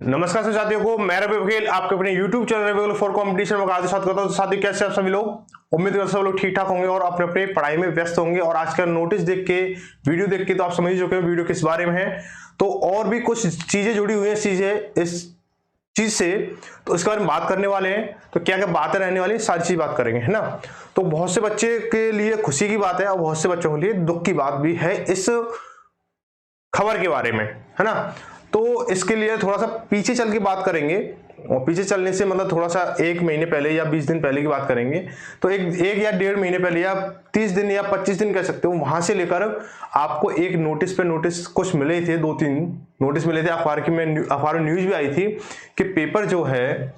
नमस्कार साथियों को, मैं रवि बघेल आपके अपने YouTube channel Ravi Baghel for competition में आपका स्वागत करता हूं। साथियों, कैसे आप सभी लोग? उम्मीद करता हूं सब लोग ठीक ठाक होंगे और अपने अपने पढ़ाई में व्यस्त होंगे। और आज का नोटिस देख के, वीडियो देख के तो आप समझ ही चुके हैं वीडियो किस बारे में है। तो और भी कुछ चीजें जुड़ी हुई है इस चीज से, तो इसके बारे में बात करने वाले हैं। तो क्या क्या बातें रहने वाली, सारी चीज बात करेंगे, है ना। तो बहुत से बच्चे के लिए खुशी की बात है और बहुत से बच्चों के लिए दुख की बात भी है इस खबर के बारे में, है ना। तो इसके लिए थोड़ा सा पीछे चल के बात करेंगे, और पीछे चलने से मतलब थोड़ा सा 1 महीने पहले या 20 दिन पहले की बात करेंगे। तो एक या 1.5 महीने पहले या 30 दिन या 25 दिन कह सकते हो, वहां से लेकर आपको एक नोटिस पे नोटिस कुछ मिले थे, 2-3 नोटिस मिले थे। अखबार में न्यूज भी आई थी कि पेपर जो है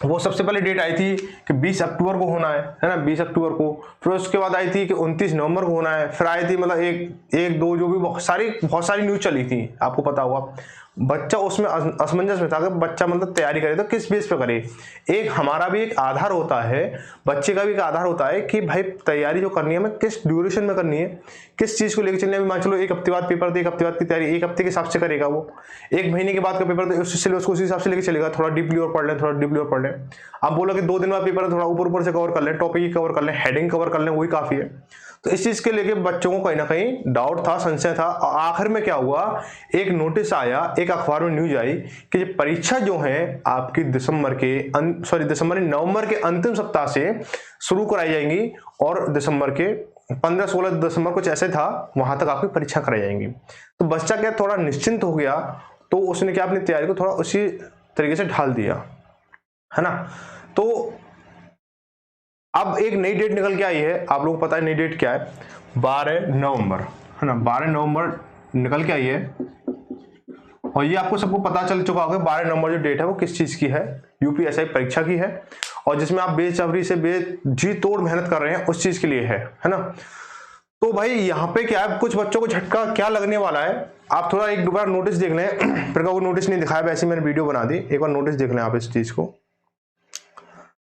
वो सबसे पहले डेट आई थी कि 20 अक्टूबर को होना है ना, 20 अक्टूबर को। फिर उसके बाद आई थी कि 29 नवंबर को होना है। फिर आई थी मतलब एक दो, जो भी बहुत सारी न्यूज चली थी, आपको पता होगा। बच्चा उसमें असमंजस में था कि बच्चा मतलब तैयारी करे तो किस बेस पे करे। एक हमारा भी एक आधार होता है, बच्चे का भी एक आधार होता है कि भाई तैयारी जो करनी है हमें किस ड्यूरेशन में करनी है, किस चीज को लेकर चलनी है। मान चलो 1 हफ्ते बाद पेपर, तो 1 हफ्ते बाद की तैयारी 1 हफ्ते के हिसाब से करेगा वो। 1 महीने के बाद का पेपर, तो उस सिलेबस को उसी हिसाब से लेकर चलेगा। थोड़ा डीपली और पढ़ लें, थोड़ा डीपली और पढ़ लें। आप बोलो कि 2 दिन बाद पेपर है, थोड़ा ऊपर से कवर कर लें, टॉपिक कवर कर लें, हेडिंग कवर कर लें, वही काफी है। तो इस चीज के लेके बच्चों को कहीं ना कहीं डाउट था, संशय था। और आखिर में क्या हुआ, एक नोटिस आया, एक अखबार में न्यूज आई कि परीक्षा जो है आपकी नवंबर के अंतिम सप्ताह से शुरू कराई जाएंगी और दिसंबर के 15-16 दिसंबर कुछ ऐसे था, वहां तक आपकी परीक्षा कराई जाएंगी। तो बच्चा क्या थोड़ा निश्चिंत हो गया, तो उसने क्या अपनी तैयारी को थोड़ा उसी तरीके से ढाल दिया, है ना। तो अब एक नई डेट निकल के आई है, आप लोगों को पता है नई डेट क्या है, 12 नवंबर, है ना। 12 नवंबर निकल के आई है और ये आपको सबको पता चल चुका होगा 12 नवंबर जो डेट है वो किस चीज की है, यूपीएससी परीक्षा की है। और जिसमें आप बेसब्री से जी तोड़ मेहनत कर रहे हैं उस चीज के लिए है ना। तो भाई यहाँ पे क्या है, कुछ बच्चों को झटका क्या लगने वाला है, आप थोड़ा एक बार नोटिस देख लें। फिर वो नोटिस नहीं दिखाया, वैसे मैंने वीडियो बना दी, एक बार नोटिस देख लें आप। इस चीज को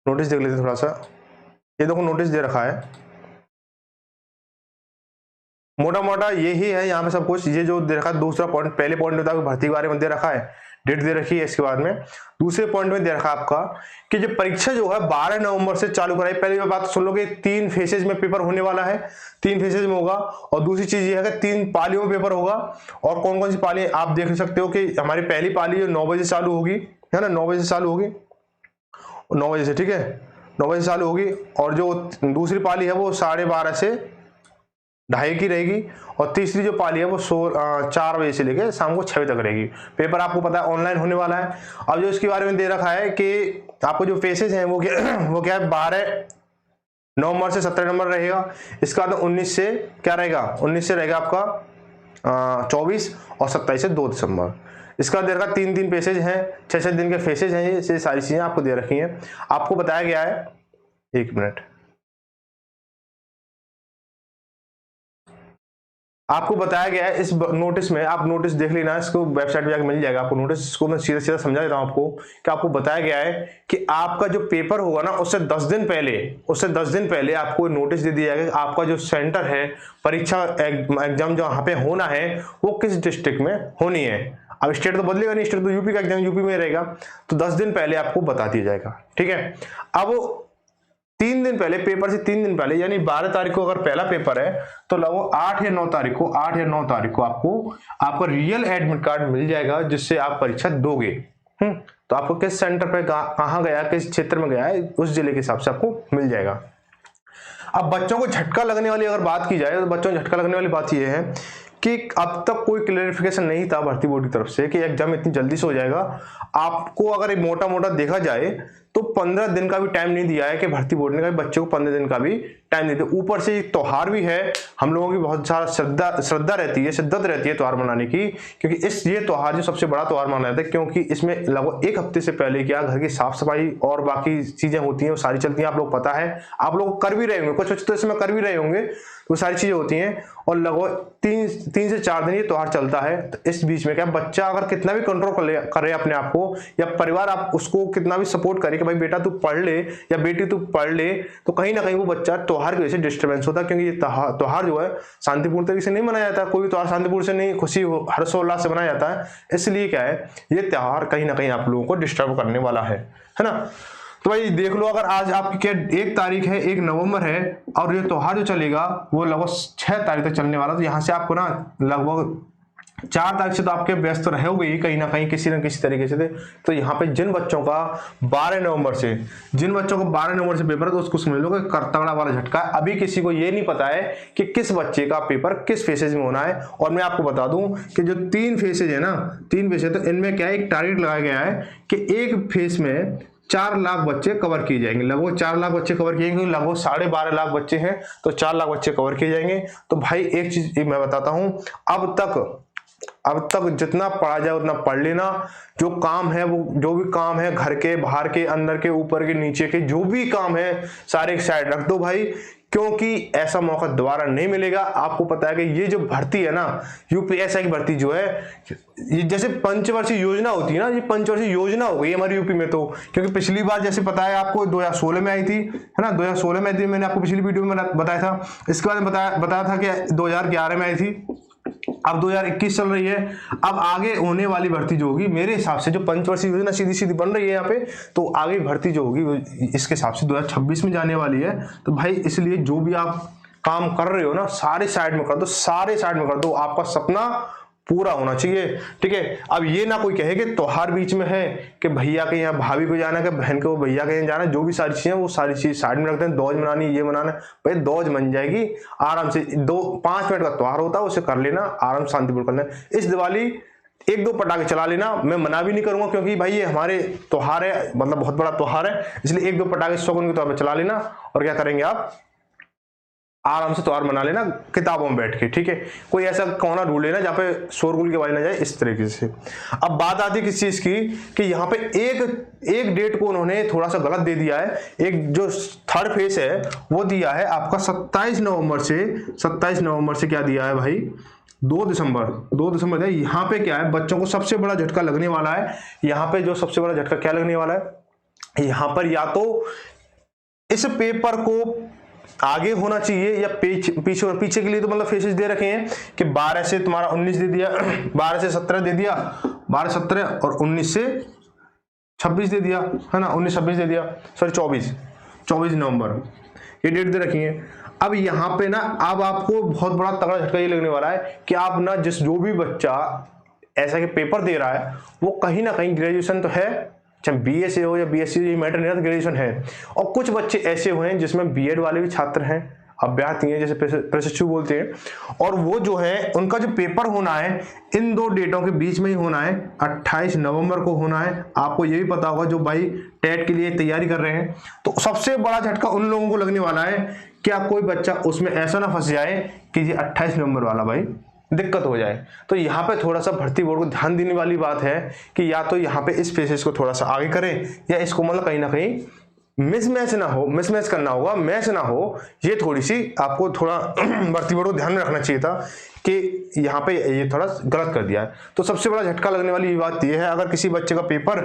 नोटिस देख लेते थोड़ा सा। ये देखो नोटिस दे रखा है, मोटा मोटा यही है यहाँ पे सब कुछ। ये जो दे रखा है, दूसरा पॉइंट, पहले पॉइंट में था भर्ती के बारे में दे रखा है, डेट दे रखी है। इसके बाद में दूसरे पॉइंट में दे रखा है आपका कि जो परीक्षा जो है 12 नवंबर से चालू कराई। पहली बात सुन लो कि 3 फेजेज में पेपर होने वाला है, 3 फेजेज में होगा। और दूसरी चीज ये है कि 3 पालियों में पेपर होगा। और कौन कौन सी पाली आप देख सकते हो कि हमारी पहली पाली जो 9 बजे चालू होगी, है ना, 9 बजे से चालू होगी, 9 बजे से, ठीक है, 9 बजे चालू होगी। और जो दूसरी पाली है वो 12:30 से 2:30 की रहेगी। और तीसरी जो पाली है वो 4 बजे से लेकर शाम को 6 बजे तक रहेगी। पेपर आपको पता है ऑनलाइन होने वाला है। अब जो इसके बारे में दे रखा है कि आपको जो फेसेस हैं वो क्या है, 12 नवंबर से 17 नवंबर रहेगा। इसका तो 19 से क्या रहेगा, 19 से रहेगा आपका 24, और 27 से 2 दिसंबर। इसका दे रखा 3 फेसेज हैं, 6 दिन के फेसेज हैं। ये सारी चीजें आपको दे रखी हैं। आपको बताया गया है, 1 मिनट, आपको बताया गया है इस नोटिस में, आप नोटिस देख लेना, इसको वेबसाइट पे जाकर मिल जाएगा आपको नोटिस। इसको मैं सीधा सीधा समझा देता हूं आपको कि आपको बताया गया है कि आपका जो पेपर होगा ना, उससे 10 दिन पहले आपको नोटिस दे दिया जाएगा कि आपका जो सेंटर है, परीक्षा एग्जाम जो यहाँ पे होना है वो किस डिस्ट्रिक्ट में होनी है। अब स्टेट तो बदलेगा नहीं, स्टेट तो यूपी का एग्जाम यूपी में रहेगा। तो 10 दिन पहले आपको बता दिया जाएगा, ठीक है। अब 3 दिन पहले, पेपर से 3 दिन पहले, यानी 12 तारीख को अगर पहला पेपर है तो लगभग 8 या 9 तारीख को आपको आपका रियल एडमिट कार्ड मिल जाएगा, जिससे आप परीक्षा दोगे। तो आपको किस सेंटर पे कहाँ गया, किस क्षेत्र में गया है, उस जिले के हिसाब से आपको मिल जाएगा। अब बच्चों को झटका लगने वाली अगर बात की जाए, तो बच्चों को झटका लगने वाली बात यह है कि अब तक कोई क्लेरिफिकेशन नहीं था भर्ती बोर्ड की तरफ से कि एग्जाम इतनी जल्दी से हो जाएगा। आपको अगर मोटा मोटा देखा जाए तो 15 दिन का भी टाइम नहीं दिया है कि भर्ती बोर्ड ने बच्चों को 15 दिन का भी टाइम नहीं दिया। ऊपर से त्योहार भी है, हम लोगों की बहुत सारा श्रद्धा रहती है, शिद्दत रहती है त्योहार मनाने की, क्योंकि ये त्योहार जो सबसे बड़ा त्योहार माना जाता है, क्योंकि इसमें लगभग 1 हफ्ते से पहले क्या घर की साफ सफाई और बाकी चीजें होती हैं, वो सारी चलती हैं। आप लोग पता है, आप लोग कर भी रहे होंगे, कुछ तो इसमें कर भी रहे होंगे। वो सारी चीजें होती हैं। और लगभग 3 से 4 दिन ये त्योहार चलता है। तो इस बीच में क्या बच्चा अगर कितना भी कंट्रोल करे अपने आप को, या परिवार आप उसको कितना भी सपोर्ट करे कि भाई बेटा तू पढ़ ले या बेटी तू पढ़ ले, तो कहीं ना कहीं वो बच्चा त्योहार की वजह से डिस्टर्बेंस होता है। क्योंकि ये त्योहार जो है शांतिपूर्ण तरीके से नहीं मनाया जाता, कोई भी त्योहार शांतिपूर्ण से नहीं, खुशी हर्षोल्लास से मनाया जाता है। इसलिए क्या है, ये त्योहार कहीं ना कहीं आप लोगों को डिस्टर्ब करने वाला है ना। तो भाई देख लो, अगर आज आपकी क्या 1 तारीख है, 1 नवंबर है, और ये त्योहार जो चलेगा वो लगभग 6 तारीख तक चलने वाला। तो यहाँ से आपको ना लगभग 4 तारीख से तो आपके व्यस्त रहोगे ही कहीं ना कहीं किसी न किसी तरीके से। तो यहाँ पे जिन बच्चों का 12 नवंबर से पेपर है, तो उसको समझ लो कि तगड़ा वाला झटका है। अभी किसी को ये नहीं पता है कि किस बच्चे का पेपर किस फेसेज में होना है। और मैं आपको बता दूं कि जो 3 फेसेज है ना, 3 फेसेज, तो इनमें क्या है, एक टारगेट लगाया गया है कि एक फेज में 4 लाख बच्चे कवर किए जाएंगे। लगभग 4 लाख बच्चे कवर किए जाएंगे। लगभग 12.5 लाख बच्चे हैं, तो 4 लाख बच्चे कवर किए जाएंगे। तो भाई एक चीज मैं बताता हूं, अब तक जितना पढ़ा जाए उतना पढ़ लेना। जो काम है, वो जो भी काम है, घर के बाहर के अंदर के ऊपर के नीचे के जो भी काम है, सारे एक साइड रख दो भाई, क्योंकि ऐसा मौका दोबारा नहीं मिलेगा। आपको पता है कि ये जो भर्ती है ना, यूपीएससी की भर्ती जो है, ये जैसे पंचवर्षीय योजना होती है ना, ये पंचवर्षीय योजना हो गई हमारी यूपी में। तो क्योंकि पिछली बार जैसे पता है आपको 2016 में आई थी, है ना, 2016 में आई थी, मैंने आपको पिछली वीडियो में बताया था। इसके बाद बताया था कि 2011 में आई थी, अब 2021 चल रही है। अब आगे होने वाली भर्ती जो होगी, मेरे हिसाब से जो पंचवर्षीय योजना सीधी सीधी बन रही है यहाँ पे, तो आगे भर्ती जो होगी इसके हिसाब से 2026 में जाने वाली है। तो भाई इसलिए जो भी आप काम कर रहे हो ना, सारे साइड में कर दो, सारे साइड में कर दो, आपका सपना पूरा होना चाहिए। ठीक है, अब ये ना कोई कहे कि त्योहार बीच में है, कि भैया के यहाँ भाभी को जाना, कि बहन को भैया के यहाँ जाना, जो भी सारी चीजें वो सारी चीज साइड में रखते हैं। दौज मनानी, ये मनाना, भाई दौज बन जाएगी आराम से। 5 मिनट का त्योहार होता है, उसे कर लेना आराम, शांतिपूर्ण करना। इस दिवाली 1-2 पटाखे चला लेना, मैं मना भी नहीं करूंगा, क्योंकि भाई ये हमारे त्योहार है, मतलब बहुत बड़ा त्योहार है, इसलिए 1-2 पटाखे शौकीन के तौर पर चला लेना। और क्या करेंगे आप, आराम से त्योहार मना लेना किताबों में बैठ के। ठीक है, कोई ऐसा कोना ढूंढ लेना जहाँ पे शोरगुल की आवाज ना जाए, इस तरीके से। अब बात आती है किस चीज की, कि यहाँ पे एक डेट को उन्होंने थोड़ा सा गलत दे दिया है। एक जो 3rd फेज है वो दिया है आपका 27 नवंबर से क्या दिया है भाई, 2 दिसंबर है। यहाँ पे क्या है, बच्चों को सबसे बड़ा झटका लगने वाला है। यहाँ पे जो सबसे बड़ा झटका क्या लगने वाला है, यहाँ पर या तो इस पेपर को आगे होना चाहिए या पीछे के लिए, तो मतलब फेसेस दे रखे हैं कि 12 से तुम्हारा 19 दे दिया, 12 से 17 दे दिया, 12 17 और 19 से 26 दे दिया, है ना, 19-26 दे दिया, सॉरी 24 नवंबर, ये डेट दे रखी है। अब यहाँ पे ना, अब आपको बहुत बड़ा तगड़ा झटका ये लगने वाला है कि आप ना, जो भी बच्चा ऐसा के पेपर दे रहा है, वो कहीं ना कहीं ग्रेजुएशन तो है, चाहे बीएससी हो या बीएससी, ये मैटर नहीं, ग्रेजुएशन है। और कुछ बच्चे ऐसे हुए हैं जिसमें बीएड वाले भी छात्र हैं, अभ्यर्थी हैं, जैसे प्रशिक्षु बोलते हैं, और वो जो है उनका जो पेपर होना है इन 2 डेटों के बीच में ही होना है, 28 नवंबर को होना है। आपको ये भी पता होगा जो भाई टेट के लिए तैयारी कर रहे हैं, तो सबसे बड़ा झटका उन लोगों को लगने वाला है। क्या कोई बच्चा उसमें ऐसा ना फंस जाए कि ये 28 नवंबर वाला भाई दिक्कत हो जाए। तो यहाँ पे थोड़ा सा भर्ती बोर्ड को ध्यान देने वाली बात है कि या तो यहाँ पे इस फेसेस को थोड़ा सा आगे करें, या इसको मतलब कहीं ना कहीं मिसमैच करना होगा, मैच ना हो। ये थोड़ी सी आपको थोड़ा भर्ती बोर्ड को ध्यान में रखना चाहिए था कि यहाँ पे ये थोड़ा गलत कर दिया है। तो सबसे बड़ा झटका लगने वाली ये बात ये है, अगर किसी बच्चे का पेपर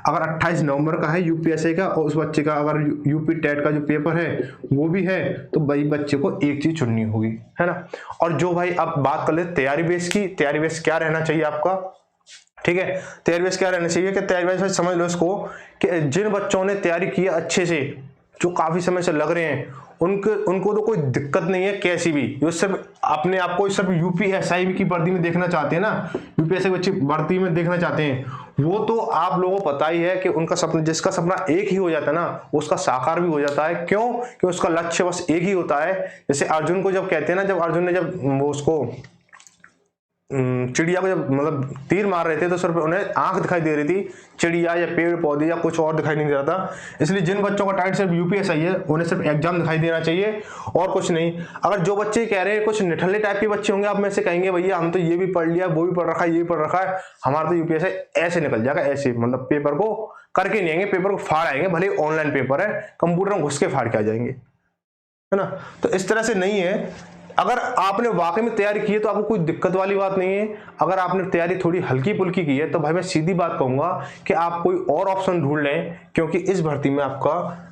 अगर 28 नवंबर का है यूपीएससी का, और उस बच्चे का अगर यूपी टेट का जो पेपर है वो भी है, तो भाई बच्चे को एक चीज चुननी होगी, है ना। और जो भाई अब बात कर ले तैयारी बेस की, तैयारी बेस क्या रहना चाहिए आपका, ठीक है, तैयारी बेस क्या रहना चाहिए, कि तैयारी बेस समझ लो इसको, कि जिन बच्चों ने तैयारी की है अच्छे से, जो काफी समय से लग रहे हैं, उनको तो कोई दिक्कत नहीं है कैसी भी। जो सिर्फ अपने आप को सिर्फ यूपीएससी की भर्ती में देखना चाहते हैं ना, यूपीएससी बच्चे भर्ती में देखना चाहते हैं, वो तो आप लोगों को पता ही है कि उनका सपना, जिसका सपना एक ही हो जाता है ना, उसका साकार भी हो जाता है। क्यों? कि उसका लक्ष्य बस एक ही होता है। जैसे अर्जुन को जब कहते हैं ना, जब अर्जुन ने जब वो उसको चिड़िया को जब मतलब तीर मार रहे थे, तो सिर्फ उन्हें आंख दिखाई दे रही थी, चिड़िया या पेड़ पौधे या कुछ और दिखाई नहीं दे रहा था। इसलिए जिन बच्चों का टारगेट सिर्फ यूपीएससी है, उन्हें सिर्फ एग्जाम दिखाई देना चाहिए और कुछ नहीं। अगर जो बच्चे कह रहे हैं, कुछ निठल्ले टाइप के बच्चे होंगे, आप में से कहेंगे भैया हम तो ये भी पढ़ लिया, वो भी पढ़ रखा है, ये पढ़ रखा है, हमारा तो यूपीएससी ऐसे निकल जाएगा, ऐसे मतलब पेपर को करके नहीं आएंगे, पेपर को फाड़ आएंगे, भले ऑनलाइन पेपर है, कंप्यूटर में घुस के फाड़ के आ जाएंगे, है ना। तो इस तरह से नहीं है। अगर आपने वाकई में तैयारी की है तो आपको कोई दिक्कत वाली बात नहीं है। अगर आपने तैयारी थोड़ी हल्की पुल्की की है तो भाई मैं सीधी बात कहूंगा कि आप कोई और ऑप्शन ढूंढ लें, क्योंकि इस भर्ती में आपका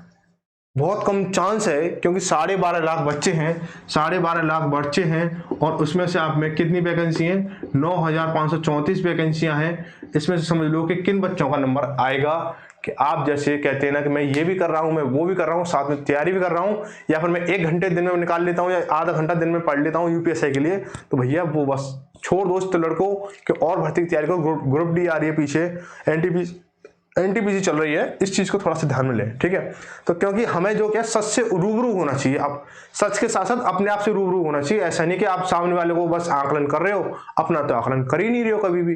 बहुत कम चांस है, क्योंकि 12.5 लाख बच्चे हैं, 12.5 लाख बच्चे हैं और उसमें से आप में कितनी वैकेंसी हैं, 9,534 वैकेंसियां हैं। इसमें से समझ लो कि किन बच्चों का नंबर आएगा कि आप जैसे कहते हैं ना कि मैं ये भी कर रहा हूं, मैं वो भी कर रहा हूं, साथ में तैयारी भी कर रहा हूं, या फिर मैं 1 घंटे दिन में निकाल लेता हूं या आधा घंटा दिन में पढ़ लेता हूं यूपीएससी के लिए, तो भैया वो बस छोड़ दो लड़कों कि और भर्ती की तैयारी करो। ग्रुप डी आ रही है पीछे, एनटीपीसी चल रही है, इस चीज को थोड़ा सा ध्यान में लें, ठीक है। तो क्योंकि हमें जो क्या सच से रूबरू होना चाहिए, अब सच के साथ साथ अपने आप से रूबरू होना चाहिए। ऐसा नहीं कि आप सामने वाले को बस आकलन कर रहे हो, अपना तो आकलन कर ही नहीं रहे हो कभी भी।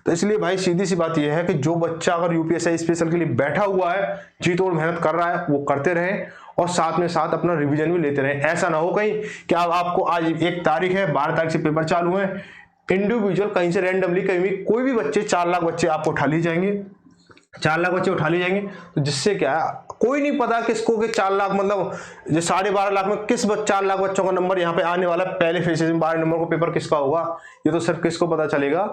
तो इसलिए भाई सीधी सी बात यह है कि जो बच्चा अगर यूपीएससी स्पेशल के लिए बैठा हुआ है, जी तोड़ मेहनत कर रहा है, वो करते रहें और साथ में साथ अपना रिवीजन भी लेते रहें। ऐसा ना हो कहीं कि आपको आज 1 तारीख है, 12 तारीख से पेपर चालू है, इंडिविजुअल कहीं से रैंडमली कहीं भी कोई भी बच्चे 4 लाख बच्चे आपको उठा लिए जाएंगे, 4 लाख बच्चे उठा लिए जाएंगे। तो जिससे क्या है, कोई नहीं पता किसको कि 4 लाख मतलब जो 12.5 लाख में किस 4 लाख बच्चों का नंबर यहाँ पे आने वाला। पहले फेजेस में 12 नंबर को पेपर किसका होगा, ये तो सिर्फ किसको पता चलेगा,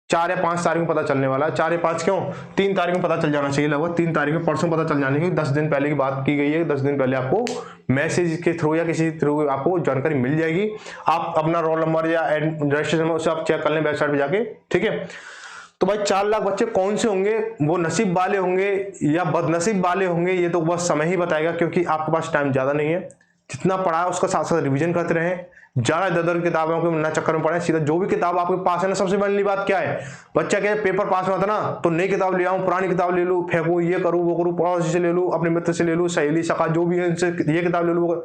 4 या 5 तारीख में पता चलने वाला है। 4 या 5 क्यों, 3 तारीख में पता चल जाना चाहिए लगभग, 3 तारीख में, परसों पता चल जाने की, 10 दिन पहले की बात की गई है। 10 दिन पहले आपको मैसेज के थ्रू या किसी थ्रू आपको जानकारी मिल जाएगी। आप अपना रोल नंबर या रजिस्ट्रेशन में उसे आप चेक कर लें वेबसाइट पे जाके, ठीक है। तो भाई 4 लाख बच्चे कौन से होंगे, वो नसीब वाले होंगे या बदनसीब वाले होंगे, ये तो बस समय ही बताएगा, क्योंकि आपके पास टाइम ज्यादा नहीं है। जितना पढ़ा है उसका साथ साथ रिवीजन करते रहें, ज्यादा इधर किताबों के ना चक्कर में पढ़े, सीधा जो भी किताब आपके पास है ना। सबसे बड़ी बात क्या है, बच्चा क्या है, पेपर पास में होता ना तो नई किताब ले आऊं, पुरानी किताब ले लूं, फेंकू, ये करूं वो करूं, पड़ोसी से ले लूं, अपने मित्र से ले लूं, सहेली सखा जो भी है इनसे ये किताब ले लूं।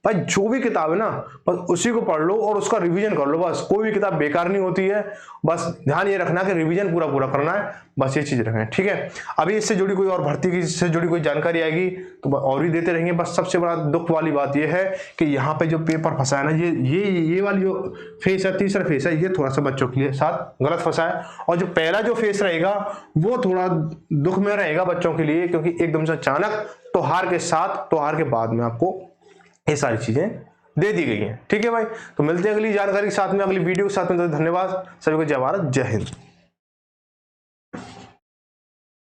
भाई जो भी किताब है ना बस उसी को पढ़ लो और उसका रिवीजन कर लो, बस कोई भी किताब बेकार नहीं होती है। बस ध्यान ये रखना कि रिवीजन पूरा पूरा करना है, बस ये चीज रखें, ठीक है। अभी इससे जुड़ी कोई और भर्ती की से जुड़ी कोई जानकारी आएगी तो और भी देते रहेंगे। बस सबसे बड़ा दुख वाली बात ये है कि यहाँ पे जो पेपर फंसा है ना, ये वाली जो फेस है, तीसरा फेस है, ये थोड़ा सा बच्चों के लिए साथ गलत फंसा है। और जो पहला जो फेस रहेगा वो थोड़ा दुख में रहेगा बच्चों के लिए, क्योंकि एकदम से अचानक त्योहार के साथ, त्योहार के बाद में आपको ये सारी चीजें दे दी गई हैं, ठीक है भाई। तो मिलते हैं अगली जानकारी के साथ में, अगली वीडियो के साथ में। तो धन्यवाद सभी को, जय भारत, जय हिंद।